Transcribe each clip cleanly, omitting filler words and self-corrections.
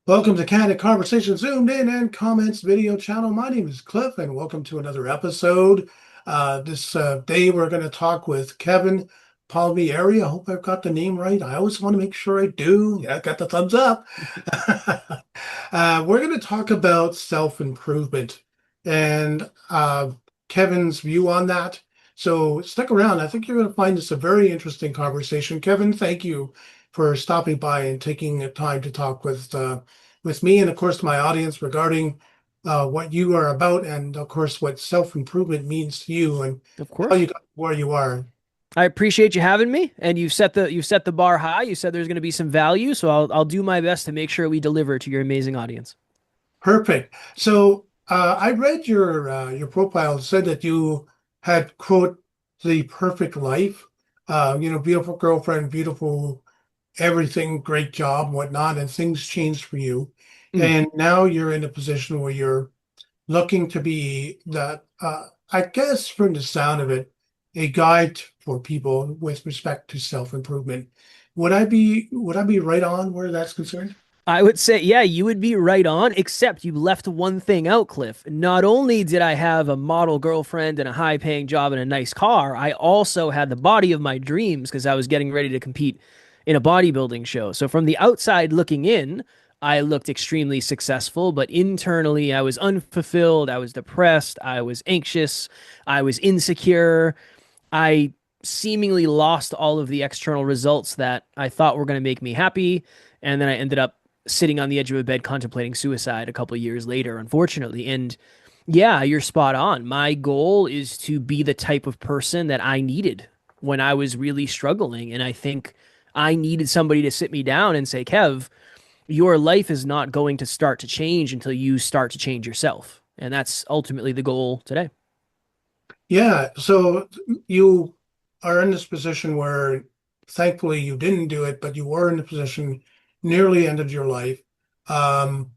Welcome to Candid Conversation Zoomed In and Comments video channel. My name is Cliff, and welcome to another episode. This day, we're going to talk with Kevin Palmieri. I hope I've got the name right. I always want to make sure I do. Yeah, I got the thumbs up. We're going to talk about self-improvement and Kevin's view on that. So stick around. I think you're going to find this a very interesting conversation. Kevin, thank you for stopping by and taking the time to talk with me and, of course, my audience regarding what you are about and, of course, what self-improvement means to you and Of how you course. got where you are. I appreciate you having me, and you've set the bar high. You said there's going to be some value, so I'll do my best to make sure we deliver to your amazing audience. Perfect. So I read your profile. It said that you had, quote, the perfect life, beautiful girlfriend, beautiful everything, great job, whatnot, and things changed for you. Mm. And now you're in a position where you're looking to be that, I guess, from the sound of it, a guide for people with respect to self-improvement. Would I be right on where that's concerned? I would say, yeah, you would be right on, except you left one thing out, Cliff. Not only did I have a model girlfriend and a high-paying job and a nice car, I also had the body of my dreams because I was getting ready to compete in a bodybuilding show. So from the outside looking in, I looked extremely successful, but internally I was unfulfilled, I was depressed, I was anxious, I was insecure. I seemingly lost all of the external results that I thought were going to make me happy, and then I ended up sitting on the edge of a bed contemplating suicide a couple of years later, unfortunately. And yeah, you're spot on. My goal is to be the type of person that I needed when I was really struggling. And I think I needed somebody to sit me down and say, Kev, your life is not going to start to change until you start to change yourself. And that's ultimately the goal today. Yeah. So you are in this position where thankfully you didn't do it, but you were in the position nearly end of your life. Um,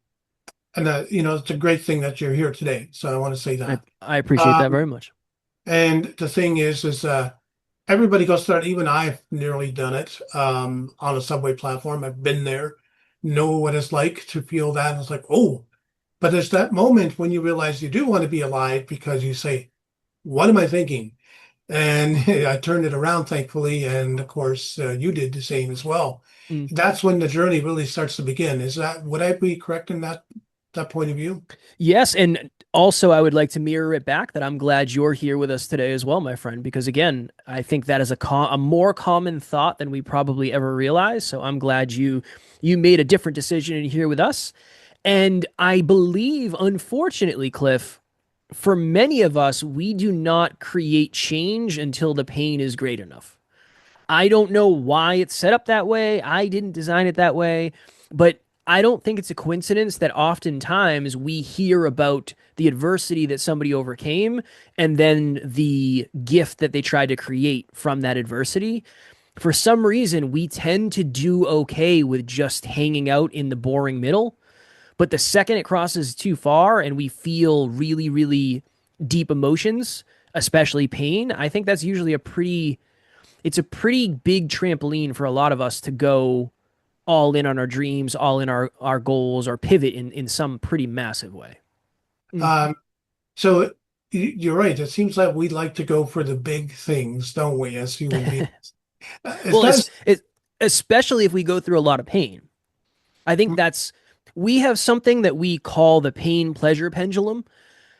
and it's a great thing that you're here today. So I want to say I, that. I appreciate that Um, very much. and the thing is everybody goes through it. Even I've nearly done it on a subway platform. I've been there, know what it's like to feel that. And it's like, oh, but there's that moment when you realize you do want to be alive because you say, what am I thinking? And I turned it around, thankfully. And of course, you did the same as well. Mm. That's when the journey really starts to begin. Would I be correct in that point of view? Yes, and also I would like to mirror it back that I'm glad you're here with us today as well, my friend, because again, I think that is a more common thought than we probably ever realize. So I'm glad you made a different decision and here with us. And I believe, unfortunately, Cliff, for many of us, we do not create change until the pain is great enough. I don't know why it's set up that way. I didn't design it that way, but I don't think it's a coincidence that oftentimes we hear about the adversity that somebody overcame and then the gift that they tried to create from that adversity. For some reason, we tend to do okay with just hanging out in the boring middle. But the second it crosses too far and we feel really, really deep emotions, especially pain, I think that's usually it's a pretty big trampoline for a lot of us to go all in on our dreams, all in our goals, or pivot in some pretty massive way. Mm. Um, so you're right. It seems like we like to go for the big things, don't we, as human beings? It's Well, not. especially if we go through a lot of pain. I think we have something that we call the pain pleasure pendulum.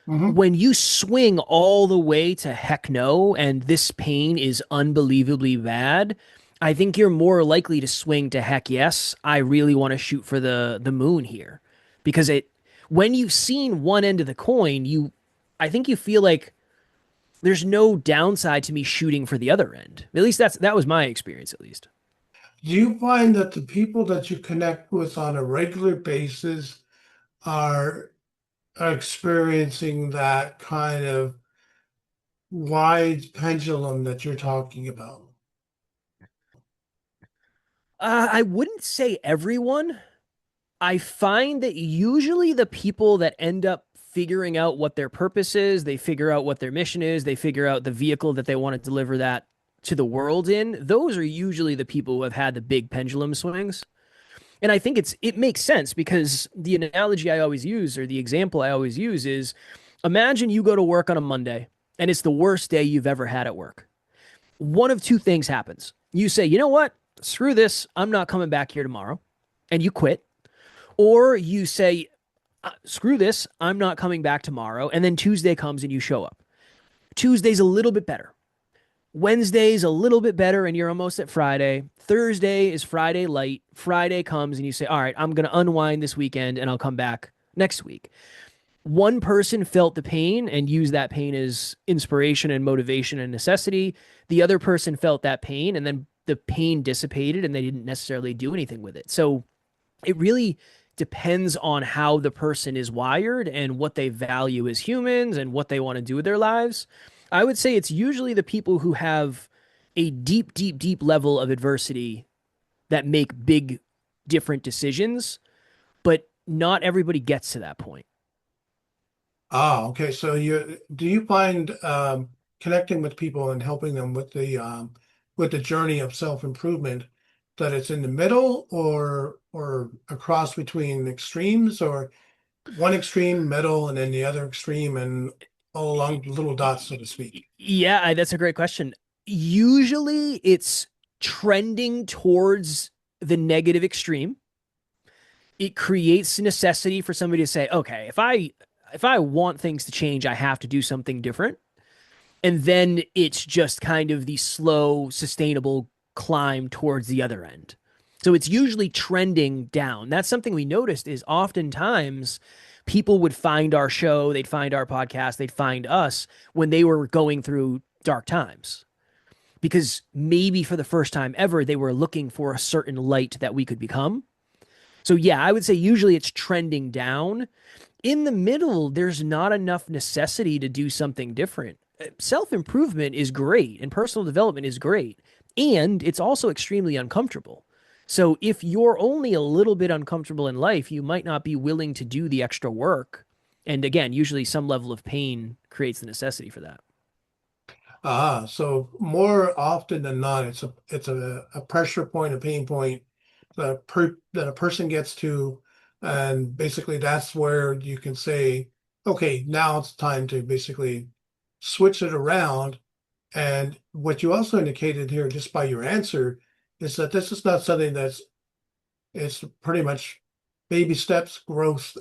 Mhm. When you swing all the way to heck no, and this pain is unbelievably bad, I think you're more likely to swing to heck yes. I really want to shoot for the moon here, because it when you've seen one end of the coin, I think you feel like there's no downside to me shooting for the other end. At least that was my experience, at least. Do you find that the people that you connect with on a regular basis are experiencing that kind of wide pendulum that you're talking about? I wouldn't say everyone. I find that usually the people that end up figuring out what their purpose is, they figure out what their mission is, they figure out the vehicle that they want to deliver that to the world in, those are usually the people who have had the big pendulum swings. And I think it makes sense because the analogy I always use or the example I always use is imagine you go to work on a Monday and it's the worst day you've ever had at work. One of two things happens. You say, you know what? Screw this. I'm not coming back here tomorrow. And you quit. Or you say, screw this. I'm not coming back tomorrow. And then Tuesday comes and you show up. Tuesday's a little bit better. Wednesday's a little bit better and you're almost at Friday. Thursday is Friday light. Friday comes and you say, all right, I'm going to unwind this weekend and I'll come back next week. One person felt the pain and used that pain as inspiration and motivation and necessity. The other person felt that pain and then the pain dissipated and they didn't necessarily do anything with it. So it really depends on how the person is wired and what they value as humans and what they want to do with their lives. I would say it's usually the people who have a deep, deep, deep level of adversity that make big, different decisions, but not everybody gets to that point. Ah, okay. So do you find connecting with people and helping them with the journey of self-improvement that it's in the middle or a cross between extremes or one extreme, middle, and then the other extreme and all along the little dots, so to speak? Yeah, that's a great question. Usually it's trending towards the negative extreme. It creates necessity for somebody to say, okay, if I want things to change, I have to do something different. And then it's just kind of the slow, sustainable climb towards the other end. So it's usually trending down. That's something we noticed is oftentimes people would find our show, they'd find our podcast, they'd find us when they were going through dark times. Because maybe for the first time ever, they were looking for a certain light that we could become. So, yeah, I would say usually it's trending down. In the middle, there's not enough necessity to do something different. Self improvement is great and personal development is great. And it's also extremely uncomfortable. So, if you're only a little bit uncomfortable in life, you might not be willing to do the extra work. And again, usually some level of pain creates the necessity for that. Ah, so more often than not, a pressure point, a pain point that a person gets to, and basically that's where you can say, okay, now it's time to basically switch it around. And what you also indicated here, just by your answer, is that this is not something it's pretty much baby steps growth,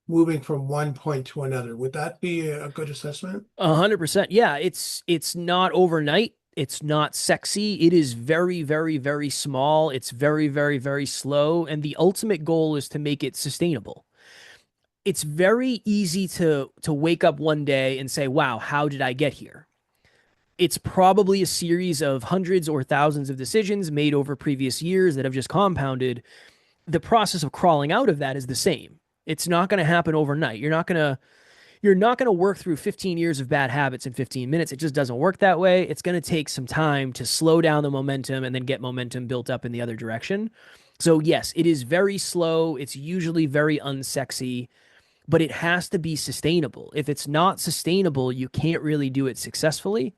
moving from one point to another. Would that be a good assessment? 100%. Yeah, it's not overnight. It's not sexy. It is very, very, very small. It's very, very, very slow. And the ultimate goal is to make it sustainable. It's very easy to wake up one day and say, wow, how did I get here? It's probably a series of hundreds or thousands of decisions made over previous years that have just compounded. The process of crawling out of that is the same. It's not going to happen overnight. You're not going to work through 15 years of bad habits in 15 minutes. It just doesn't work that way. It's going to take some time to slow down the momentum and then get momentum built up in the other direction. So, yes, it is very slow. It's usually very unsexy, but it has to be sustainable. If it's not sustainable, you can't really do it successfully.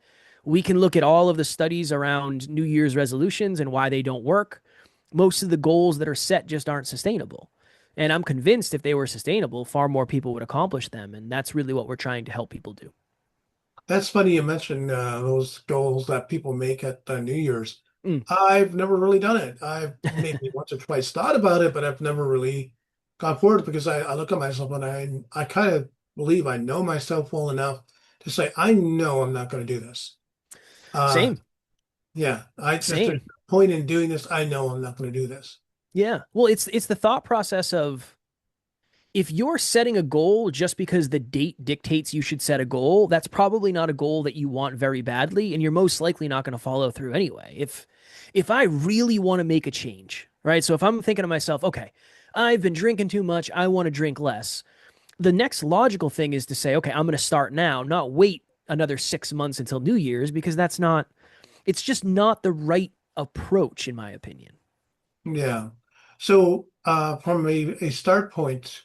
We can look at all of the studies around New Year's resolutions and why they don't work. Most of the goals that are set just aren't sustainable. And I'm convinced if they were sustainable, far more people would accomplish them. And that's really what we're trying to help people do. That's funny you mentioned those goals that people make at New Year's. Mm, I've never really done it. I've maybe once or twice thought about it, but I've never really gone forward because I look at myself and I kind of believe I know myself well enough to say, I know I'm not going to do this. Uh, same, yeah, if there's same. no point in doing this, I know I'm not going to do this. Yeah. Well, it's the thought process of if you're setting a goal just because the date dictates you should set a goal, that's probably not a goal that you want very badly, and you're most likely not going to follow through anyway. If I really want to make a change, right? So if I'm thinking to myself, okay, I've been drinking too much, I want to drink less. The next logical thing is to say, okay, I'm going to start now, not wait another 6 months until New Year's, because it's just not the right approach, in my opinion. Yeah. So, from a start point,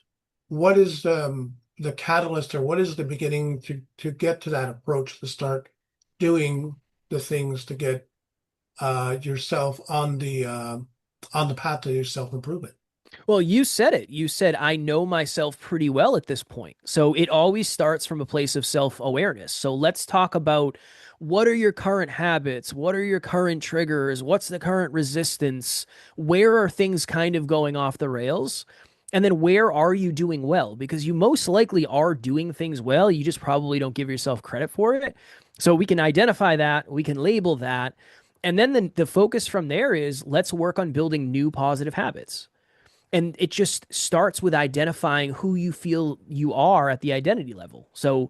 what is the catalyst or what is the beginning to get to that approach to start doing the things to get yourself on the on the path to self-improvement. Well, you said it. You said, I know myself pretty well at this point. So it always starts from a place of self awareness. So let's talk about what are your current habits? What are your current triggers? What's the current resistance? Where are things kind of going off the rails? And then where are you doing well? Because you most likely are doing things well. You just probably don't give yourself credit for it. So we can identify that, we can label that. And then the focus from there is let's work on building new positive habits. And it just starts with identifying who you feel you are at the identity level. So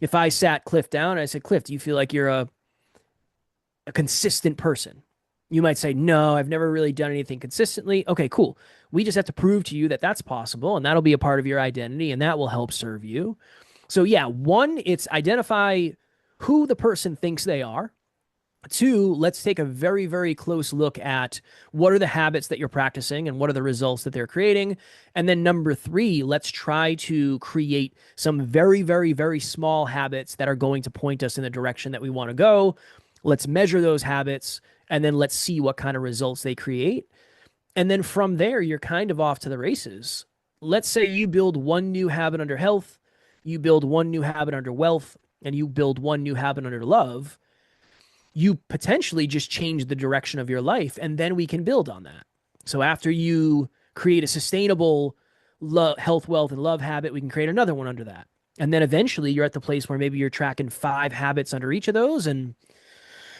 if I sat Cliff down and I said, Cliff, do you feel like you're a consistent person? You might say, no, I've never really done anything consistently. Okay, cool. We just have to prove to you that that's possible, and that'll be a part of your identity, and that will help serve you. So, yeah, one, it's identify who the person thinks they are. Two, let's take a very, very close look at what are the habits that you're practicing and what are the results that they're creating. And then number three, let's try to create some very, very, very small habits that are going to point us in the direction that we want to go. Let's measure those habits and then let's see what kind of results they create. And then from there, you're kind of off to the races. Let's say you build one new habit under health, you build one new habit under wealth, and you build one new habit under love. You potentially just change the direction of your life, and then we can build on that. So after you create a sustainable health, wealth, and love habit, we can create another one under that. And then eventually you're at the place where maybe you're tracking 5 habits under each of those, and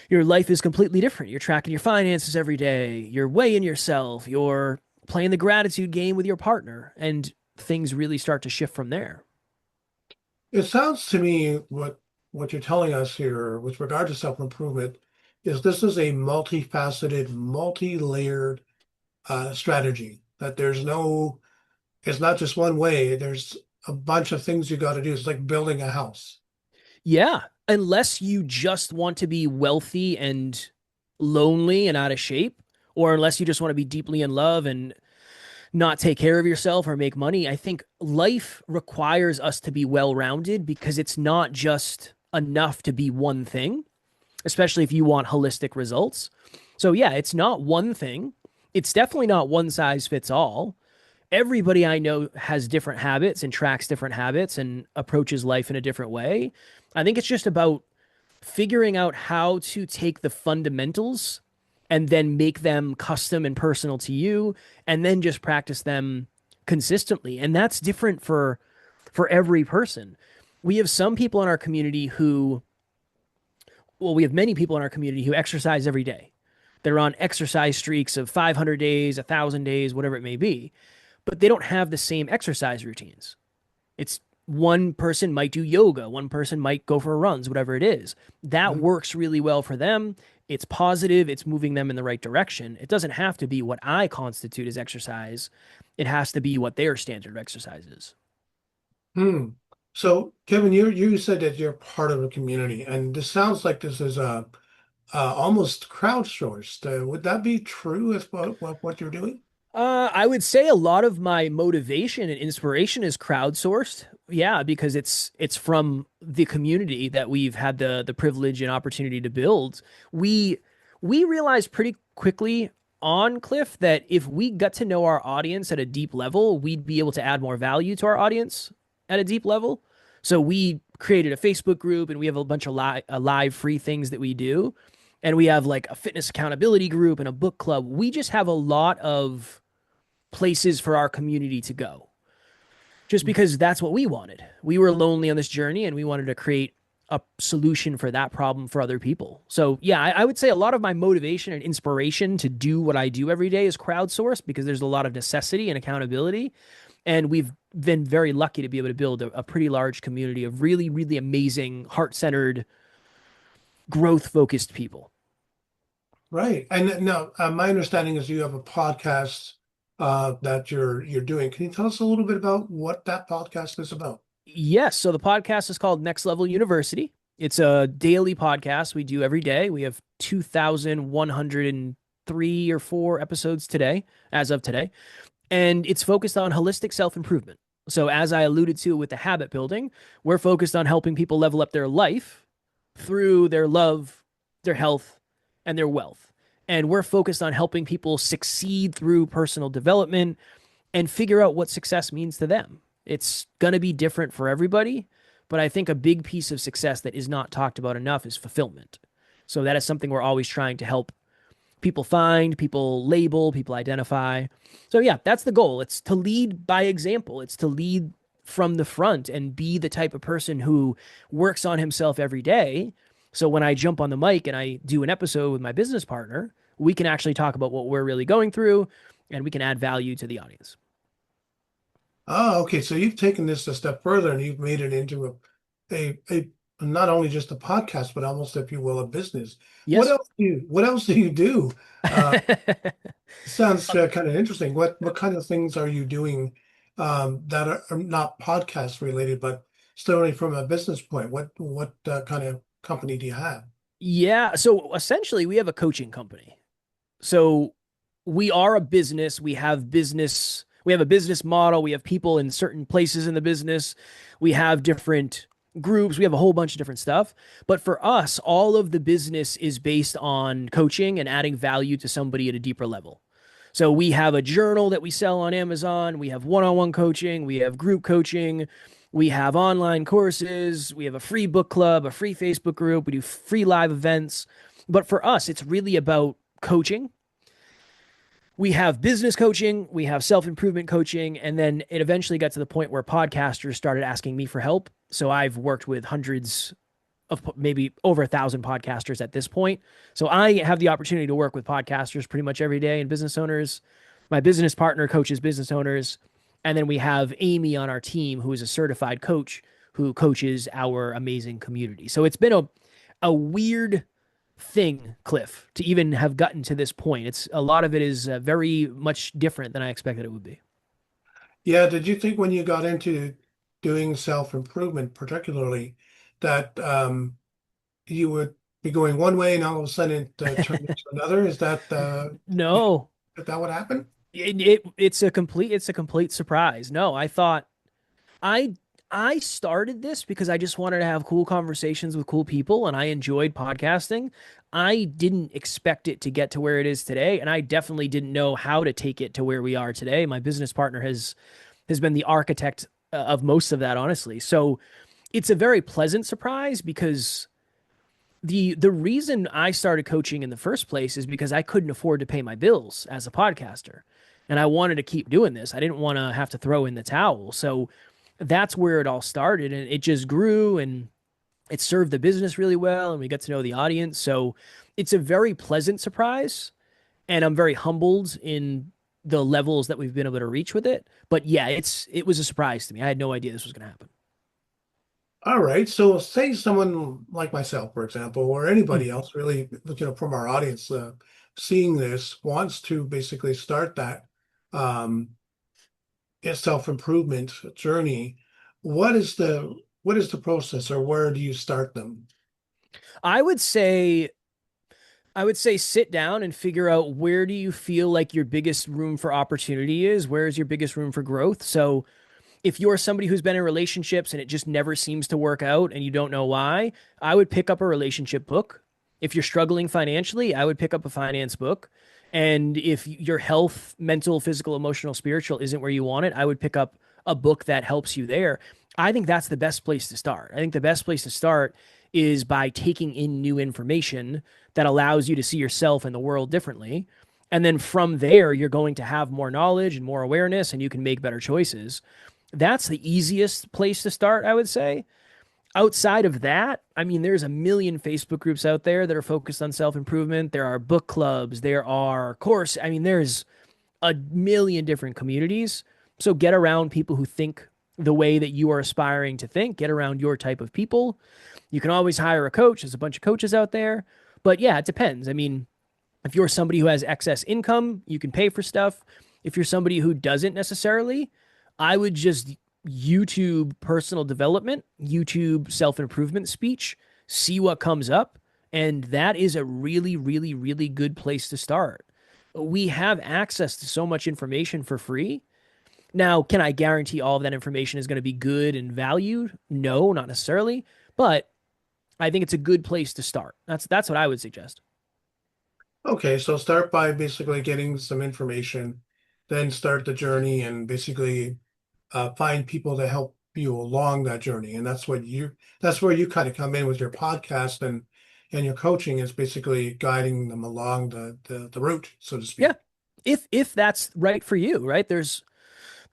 your life is completely different. You're tracking your finances every day, you're weighing yourself, you're playing the gratitude game with your partner, and things really start to shift from there. It sounds to me what you're telling us here with regard to self-improvement is this is a multifaceted, multi-layered strategy. That it's not just one way. There's a bunch of things you got to do. It's like building a house. Yeah, unless you just want to be wealthy and lonely and out of shape, or unless you just want to be deeply in love and not take care of yourself or make money, I think life requires us to be well rounded because it's not just enough to be one thing, especially if you want holistic results. So, yeah, it's not one thing. It's definitely not one size fits all. Everybody I know has different habits and tracks different habits and approaches life in a different way. I think it's just about figuring out how to take the fundamentals and then make them custom and personal to you and then just practice them consistently. And that's different for every person. We have some people in our community who we have many people in our community who exercise every day. They're on exercise streaks of 500 days, 1,000 days, whatever it may be, but they don't have the same exercise routines. It's one person might do yoga, one person might go for runs, whatever it is. That Mhm. works really well for them. It's positive, it's moving them in the right direction. It doesn't have to be what I constitute as exercise, it has to be what their standard exercise is. Hmm. So, Kevin, you said that you're part of a community, and this sounds like this is almost crowdsourced. Would that be true as what you're doing? I would say a lot of my motivation and inspiration is crowdsourced. Yeah, because it's from the community that we've had the privilege and opportunity to build. We we realized pretty quickly on Cliff that if we got to know our audience at a deep level, we'd be able to add more value to our audience at a deep level. So we created a Facebook group and we have a bunch of live free things that we do. And we have like a fitness accountability group and a book club. We just have a lot of places for our community to go just because that's what we wanted. We were lonely on this journey and we wanted to create a solution for that problem for other people. So, yeah, I would say a lot of my motivation and inspiration to do what I do every day is crowdsourced because there's a lot of necessity and accountability. And we've been very lucky to be able to build a pretty large community of really, really amazing, heart centered, growth focused people. Right. And now, my understanding is you have a podcast that you're doing. Can you tell us a little bit about what that podcast is about? Yes. So the podcast is called Next Level University. It's a daily podcast we do every day. We have 2,103 or 4 episodes today, as of today. And it's focused on holistic self improvement. So, as I alluded to with the habit building, we're focused on helping people level up their life through their love, their health, and their wealth. And we're focused on helping people succeed through personal development and figure out what success means to them. It's going to be different for everybody, but I think a big piece of success that is not talked about enough is fulfillment. So that is something we're always trying to help people find, people label, people identify. So yeah, that's the goal. It's to lead by example. It's to lead from the front and be the type of person who works on himself every day. So when I jump on the mic and I do an episode with my business partner, we can actually talk about what we're really going through and we can add value to the audience. Oh, okay. So you've taken this a step further and you've made it into a not only just a podcast, but almost, if you will, a business. Yes. What else do you do? Uh, Sounds kind of interesting. What kind of things are you doing that are not podcast related, but still from a business point? What kind of company do you have? Yeah. So essentially, we have a coaching company. So we are a business. We have a business model. We have people in certain places in the business. We have different groups. We have a whole bunch of different stuff. But for us, all of the business is based on coaching and adding value to somebody at a deeper level. So we have a journal that we sell on Amazon. We have one-on-one coaching. We have group coaching. We have online courses. We have a free book club, a free Facebook group. We do free live events. But for us, it's really about coaching. We have business coaching, we have self improvement coaching, and then it eventually got to the point where podcasters started asking me for help. So I've worked with hundreds of maybe over 1,000 podcasters at this point. So I have the opportunity to work with podcasters pretty much every day and business owners. My business partner coaches business owners. And then we have Amy on our team, who is a certified coach who coaches our amazing community. So it's been a weird thing, Cliff, to even have gotten to this point. It's a lot of it is very much different than I expected it would be. Yeah, did you think when you got into doing self-improvement, particularly, that you would be going one way and all of a sudden it turned into another? No, Is that what happened? it's a complete surprise. No, I thought I I started this because I just wanted to have cool conversations with cool people and I enjoyed podcasting. I didn't expect it to get to where it is today, and I definitely didn't know how to take it to where we are today. My business partner has been the architect of most of that, honestly. So it's a very pleasant surprise because the reason I started coaching in the first place is because I couldn't afford to pay my bills as a podcaster. And I wanted to keep doing this. I didn't want to have to throw in the towel. So that's where it all started, and it just grew and it served the business really well and we got to know the audience. So it's a very pleasant surprise and I'm very humbled in the levels that we've been able to reach with it. But yeah, it was a surprise to me. I had no idea this was going to happen. All right. So say someone like myself, for example, or Mm. anybody else really, from our audience, seeing this wants to basically start that um, self-improvement journey. What is the process, or where do you start them? I would say I would say sit down and figure out where do you feel like your biggest room for opportunity is? Where is your biggest room for growth? So if you're somebody who's been in relationships and it just never seems to work out and you don't know why, I would pick up a relationship book. If you're struggling financially, I would pick up a finance book. And if your health, mental, physical, emotional, spiritual isn't where you want it, I would pick up a book that helps you there. I think that's the best place to start. I think the best place to start is by taking in new information that allows you to see yourself and the world differently. And then from there, you're going to have more knowledge and more awareness, and you can make better choices. That's the easiest place to start, I would say. Outside of that, I mean, there's a million Facebook groups out there that are focused on self improvement. There are book clubs, there are course. I mean, there's a million different communities. So get around people who think the way that you are aspiring to think. Get around your type of people. You can always hire a coach. There's a bunch of coaches out there. But yeah, it depends. I mean, if you're somebody who has excess income, you can pay for stuff. If you're somebody who doesn't necessarily, I would just YouTube personal development, YouTube self improvement speech, see what comes up. And that is a really, really, really good place to start. We have access to so much information for free. Now, can I guarantee all of that information is going to be good and valued? No, not necessarily. But I think it's a good place to start. That's what I would suggest. Okay, so start by basically getting some information, then start the journey and basically find people to help you along that journey. And that's where you kind of come in with your podcast and your coaching is basically guiding them along the route, so to Yeah. speak. If that's right for you, right? There's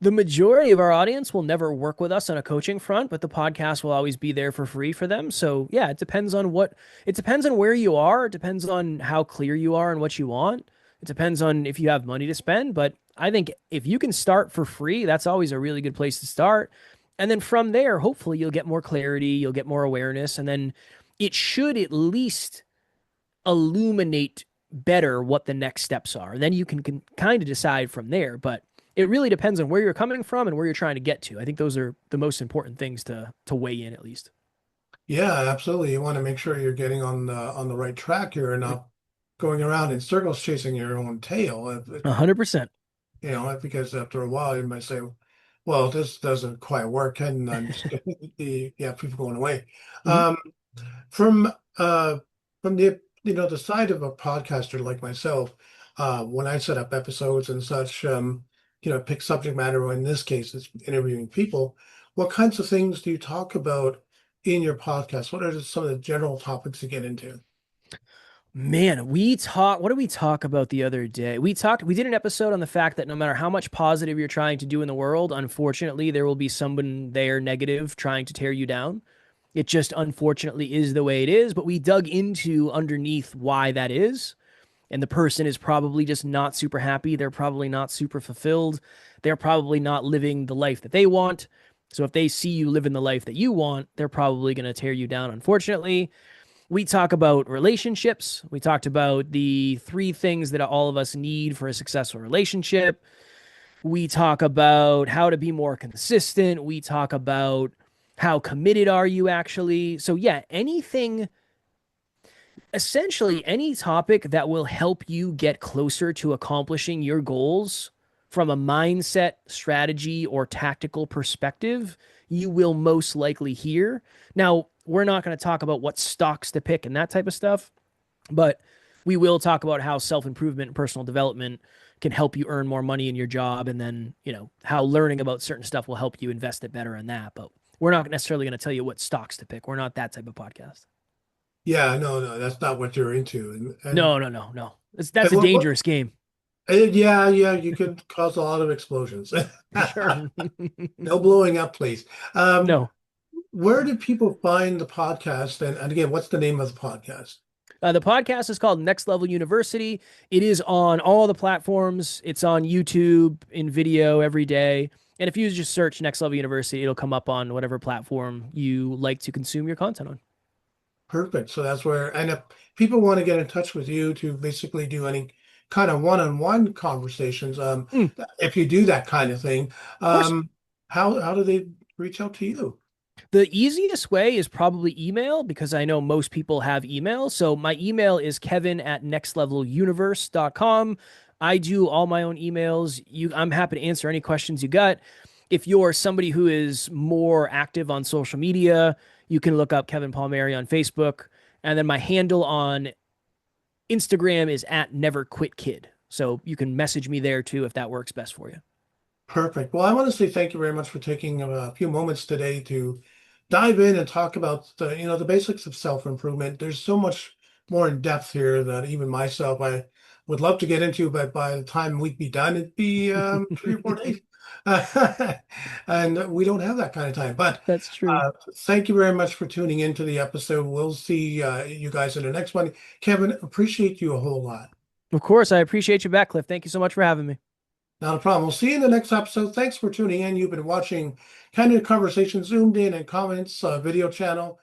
the majority of our audience will never work with us on a coaching front, but the podcast will always be there for free for them. So yeah, it depends on where you are. It depends on how clear you are and what you want. It depends on if you have money to spend. But I think if you can start for free, that's always a really good place to start. And then from there, hopefully you'll get more clarity, you'll get more awareness, and then it should at least illuminate better what the next steps are. And then you can kind of decide from there. But it really depends on where you're coming from and where you're trying to get to. I think those are the most important things to weigh in at least. Yeah, absolutely. You want to make sure you're getting on the right track here and not going around in circles chasing your own tail. 100%. You know, because after a while you might say, well, this doesn't quite work, and I'm just getting people going away. Mm-hmm. Um, from uh from the the side of a podcaster like myself, when I set up episodes and such, pick subject matter, or in this case, it's interviewing people. What kinds of things do you talk about in your podcast? What are some of the general topics you get into? Man, what did we talk about the other day? We did an episode on the fact that no matter how much positive you're trying to do in the world, unfortunately, there will be someone there negative trying to tear you down. It just unfortunately is the way it is, but we dug into underneath why that is. And the person is probably just not super happy. They're probably not super fulfilled. They're probably not living the life that they want. So if they see you living the life that you want, they're probably going to tear you down, unfortunately. We talk about relationships. We talked about the three things that all of us need for a successful relationship. We talk about how to be more consistent. We talk about how committed are you actually. So, yeah, essentially any topic that will help you get closer to accomplishing your goals from a mindset, strategy, or tactical perspective, you will most likely hear. Now, we're not going to talk about what stocks to pick and that type of stuff, but we will talk about how self improvement and personal development can help you earn more money in your job. And then, how learning about certain stuff will help you invest it better in that. But we're not necessarily going to tell you what stocks to pick. We're not that type of podcast. Yeah, no, no, that's not what you're into, and No, no, no, no. That's and a what dangerous game yeah, yeah, you could cause a lot of explosions. for sure. No blowing up, please. Um, No. where do people find the podcast? And again, what's the name of the podcast? The podcast is called Next Level University. It is on all the platforms. It's on YouTube in video every day. And if you just search Next Level University, it'll come up on whatever platform you like to consume your content on. Perfect. So that's where, and if people want to get in touch with you to basically do any kind of one-on-one conversations, Mm, if you do that kind of thing, of course. um, how do they reach out to you? The easiest way is probably email because I know most people have email. So my email is kevin@nextleveluniverse.com. I do all my own emails. I'm happy to answer any questions you got. If you're somebody who is more active on social media, you can look up Kevin Palmieri on Facebook. And then my handle on Instagram is @neverquitkid. So you can message me there too if that works best for you. Perfect. Well, I want to say thank you very much for taking a few moments today to dive in and talk about the basics of self-improvement. There's so much more in depth here that even myself I would love to get into, but by the time we'd be done, it'd be 3 or 4 days. And we don't have that kind of time. But That's true. thank you very much for tuning into the episode. We'll see you guys in the next one. Kevin, appreciate you a whole lot. Of course, I appreciate you back, Cliff. Thank you so much for having me. Not a problem. We'll see you in the next episode. Thanks for tuning in. You've been watching Candid Conversation Zoomed in and Comments video channel.